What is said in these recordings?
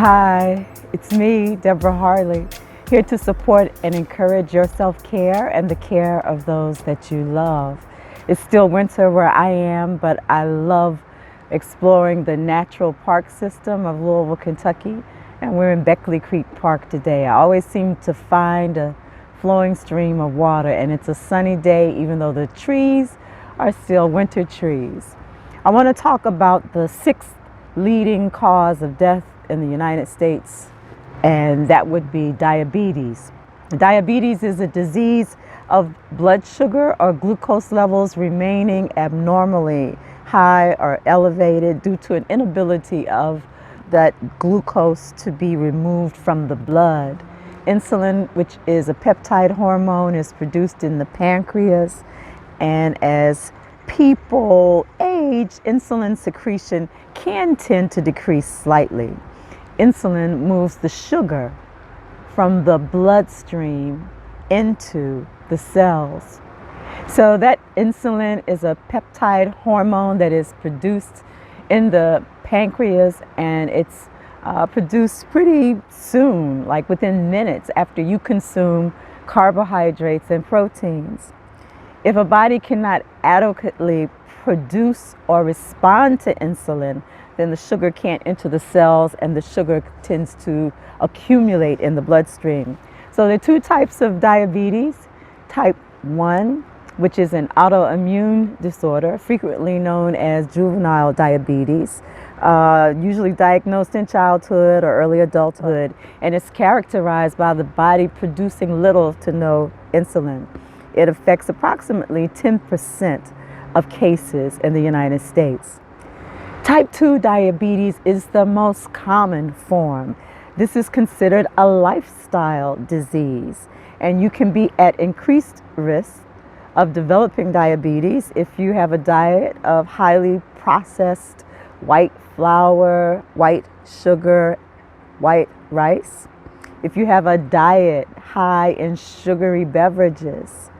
Hi, it's me, Deborah Harley, here to support and encourage your self-care and the care of those that you love. It's still winter where I am, but I love exploring the natural park system of Louisville, Kentucky, and we're in Beckley Creek Park today. I always seem to find a flowing stream of water, and it's a sunny day even though the trees are still winter trees. I want to talk about the sixth leading cause of death in the United States, and that would be diabetes. Diabetes is a disease of blood sugar or glucose levels remaining abnormally high or elevated due to an inability of that glucose to be removed from the blood. Insulin, which is a peptide hormone, is produced in the pancreas, and as people age, insulin secretion can tend to decrease slightly. Insulin moves the sugar from the bloodstream into the cells. So that insulin is a peptide hormone that is produced in the pancreas, and it's produced pretty soon, like within minutes after you consume carbohydrates and proteins. If a body cannot adequately produce or respond to insulin, then the sugar can't enter the cells and the sugar tends to accumulate in the bloodstream. So there are two types of diabetes. Type 1, which is an autoimmune disorder, frequently known as juvenile diabetes, usually diagnosed in childhood or early adulthood, and it's characterized by the body producing little to no insulin. It affects approximately 10% of cases in the United States. Type 2 diabetes is the most common form. This is considered a lifestyle disease, and you can be at increased risk of developing diabetes if you have a diet of highly processed white flour, white sugar, white rice. If you have a diet high in sugary beverages,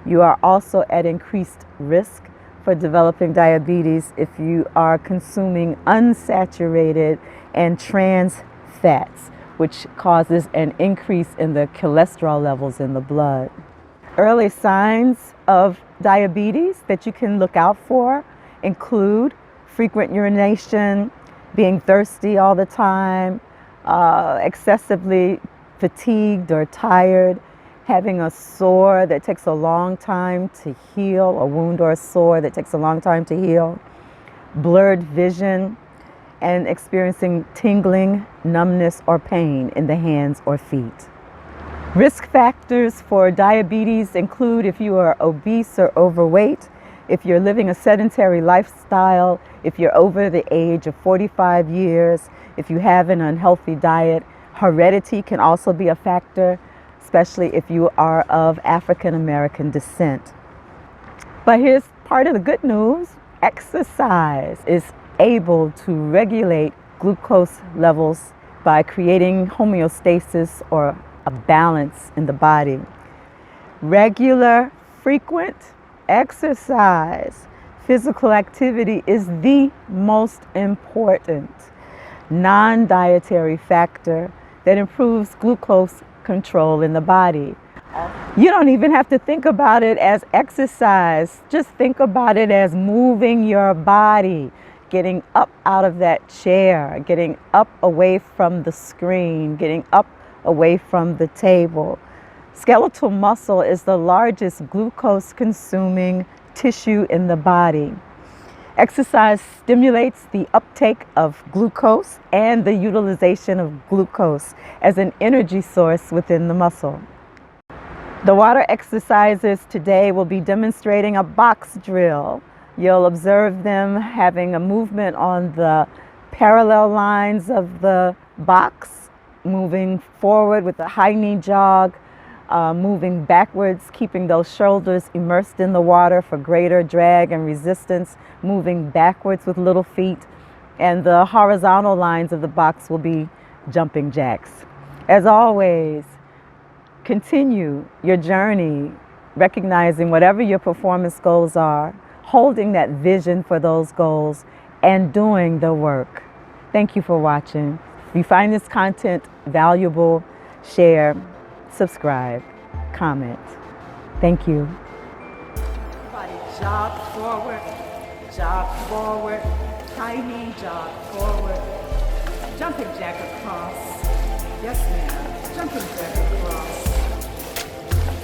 you are also at increased risk for developing diabetes if you are consuming unsaturated and trans fats, which causes an increase in the cholesterol levels in the blood. Early signs of diabetes that you can look out for include frequent urination, being thirsty all the time, excessively fatigued or tired, having a sore that takes a long time to heal, a wound or a sore that takes a long time to heal, blurred vision, and experiencing tingling, numbness, or pain in the hands or feet. Risk factors for diabetes include if you are obese or overweight, if you're living a sedentary lifestyle, if you're over the age of 45 years, if you have an unhealthy diet. Heredity can also be a factor, especially if you are of African American descent. But here's part of the good news. Exercise is able to regulate glucose levels by creating homeostasis or a balance in the body. Regular, frequent exercise, physical activity is the most important non-dietary factor that improves glucose control in the body. You don't even have to think about it as exercise. Just think about it as moving your body, getting up out of that chair, getting up away from the screen, getting up away from the table. Skeletal muscle is the largest glucose consuming tissue in the body. Exercise stimulates the uptake of glucose and the utilization of glucose as an energy source within the muscle. The water exercises today will be demonstrating a box drill. You'll observe them having a movement on the parallel lines of the box moving forward with a high knee jog, moving backwards, keeping those shoulders immersed in the water for greater drag and resistance, moving backwards with little feet, and the horizontal lines of the box will be jumping jacks. As always, continue your journey, recognizing whatever your performance goals are, holding that vision for those goals, and doing the work. Thank you for watching. If you find this content valuable, share, subscribe, comment. Thank you. Everybody jog forward, high knee jog forward, jumping jack across. Yes, ma'am. Jumping jack across.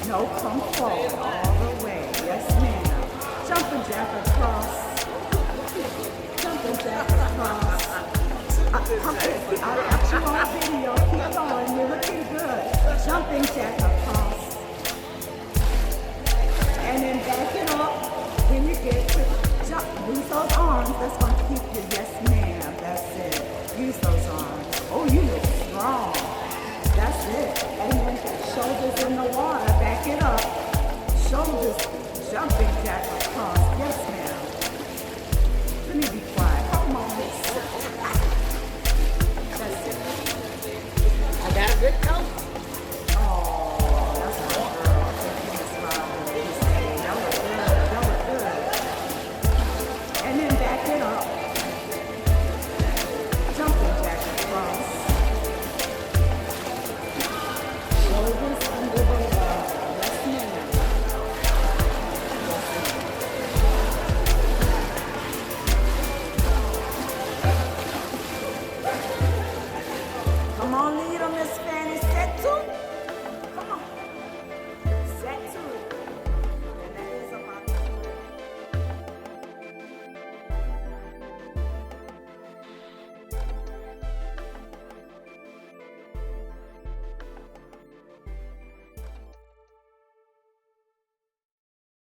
No, come forward all the way. Yes, ma'am. Jumping jack across. Jumping jack across. I'll catch you on video. Keep going. You're looking good. Jumping jack across. And then back it up when you get to jump. Use those arms. That's going to keep you. Yes, ma'am. That's it. Use those arms. Oh, you look strong. That's it. And then shoulders in the water. Back it up. Shoulders jumping jack across. Yes, ma'am. Let me be quiet. Come on. That's it. I got a good coach. Oh, that's my girl. That was good. That was good. And then back it up. Jumping jack across. Shoulders under the water. Yes, ma'am. Come on, lead them, Miss Fanny. Set to.